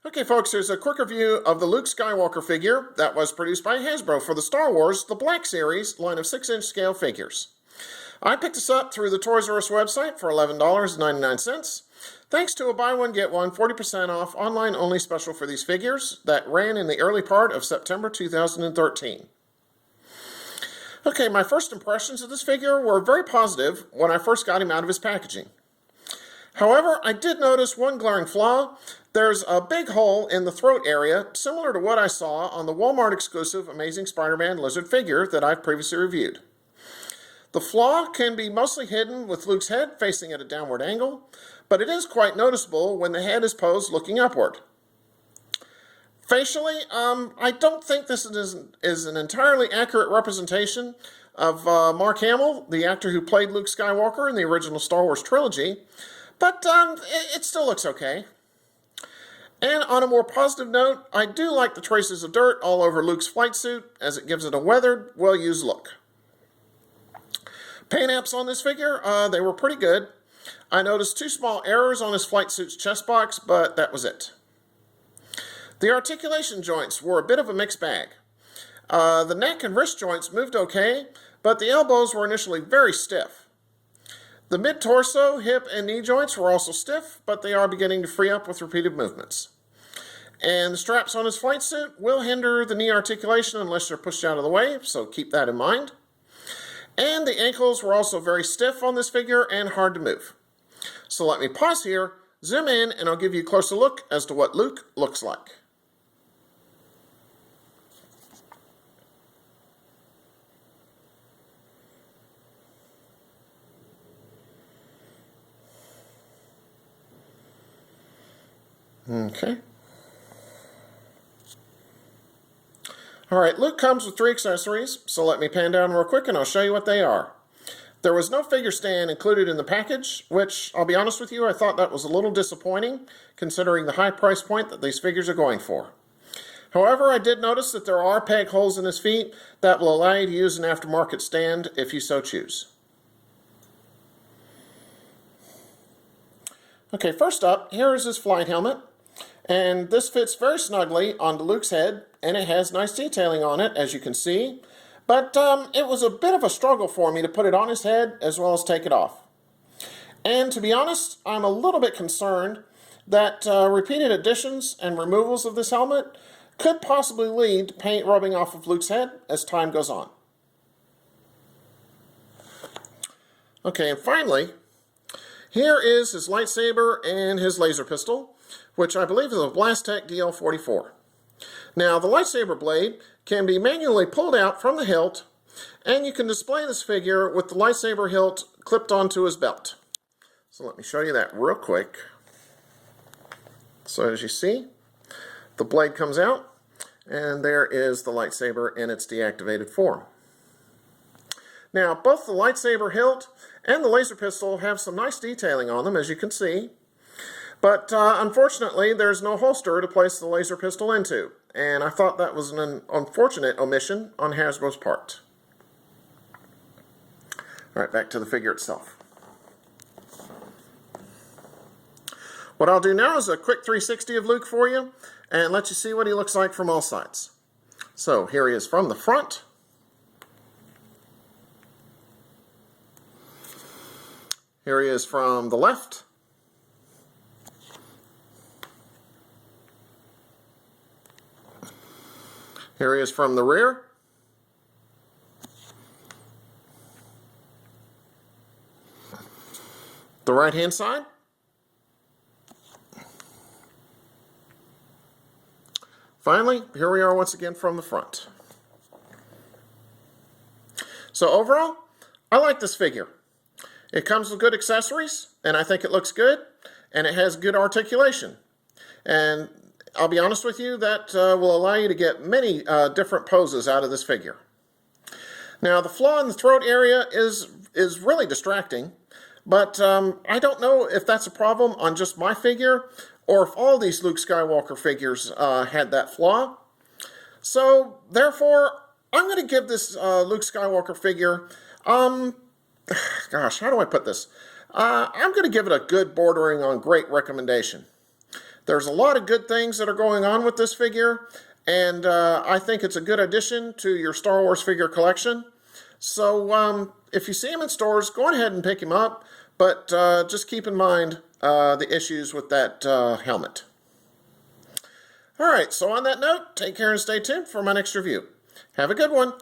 Okay, folks, here's a quick review of the Luke Skywalker figure that was produced by Hasbro for the Star Wars The Black Series line of 6-inch scale figures. I picked this up through the Toys R Us website for $11.99, thanks to a buy one, get one 40% off online-only special for these figures that ran in the early part of September 2013. Okay, my first impressions of this figure were very positive when I first got him out of his packaging. However, I did notice one glaring flaw. There's a big hole in the throat area, similar to what I saw on the Walmart exclusive Amazing Spider-Man Lizard figure that I've previously reviewed. The flaw can be mostly hidden with Luke's head facing at a downward angle, but it is quite noticeable when the head is posed looking upward. Facially, I don't think this is an entirely accurate representation of Mark Hamill, the actor who played Luke Skywalker in the original Star Wars trilogy, but it still looks okay. And on a more positive note, I do like the traces of dirt all over Luke's flight suit, as it gives it a weathered, well-used look. Paint apps on this figure, they were pretty good. I noticed 2 small errors on his flight suit's chest box, but that was it. The articulation joints were a bit of a mixed bag. The neck and wrist joints moved okay, but the elbows were initially very stiff. The mid-torso, hip, and knee joints were also stiff, but they are beginning to free up with repeated movements. And the straps on his flight suit will hinder the knee articulation unless they're pushed out of the way, so keep that in mind. And the ankles were also very stiff on this figure and hard to move. So let me pause here, zoom in, and I'll give you a closer look as to what Luke looks like. Okay. Alright, Luke comes with 3 accessories, so let me pan down real quick and I'll show you what they are. There was no figure stand included in the package, which, I'll be honest with you, I thought that was a little disappointing, considering the high price point that these figures are going for. However, I did notice that there are peg holes in his feet that will allow you to use an aftermarket stand if you so choose. Okay, first up, here is his flight helmet. And this fits very snugly onto Luke's head, and it has nice detailing on it, as you can see. But it was a bit of a struggle for me to put it on his head as well as take it off. And to be honest, I'm a little bit concerned that repeated additions and removals of this helmet could possibly lead to paint rubbing off of Luke's head as time goes on. Okay, and finally, here is his lightsaber and his laser pistol, which I believe is a Blastech DL44. Now, the lightsaber blade can be manually pulled out from the hilt, and you can display this figure with the lightsaber hilt clipped onto his belt. So let me show you that real quick. So as you see, the blade comes out, and there is the lightsaber in its deactivated form. Now, both the lightsaber hilt and the laser pistol have some nice detailing on them, as you can see. But unfortunately, there's no holster to place the laser pistol into, and I thought that was an unfortunate omission on Hasbro's part. Alright, back to the figure itself. What I'll do now is a quick 360 of Luke for you, and let you see what he looks like from all sides. So, here he is from the front. Here he is from the left. Here he is from the rear. The right-hand side. Finally, here we are once again from the front. So overall, I like this figure. It comes with good accessories, and I think it looks good, and it has good articulation. And I'll be honest with you, that will allow you to get many different poses out of this figure. Now, the flaw in the throat area is really distracting, but I don't know if that's a problem on just my figure, or if all these Luke Skywalker figures had that flaw. So, therefore, I'm going to give this Luke Skywalker figure, gosh, how do I put this? I'm going to give it a good bordering on great recommendation. There's a lot of good things that are going on with this figure, and I think it's a good addition to your Star Wars figure collection. So if you see him in stores, go ahead and pick him up, but just keep in mind the issues with that helmet. All right, so on that note, take care and stay tuned for my next review. Have a good one.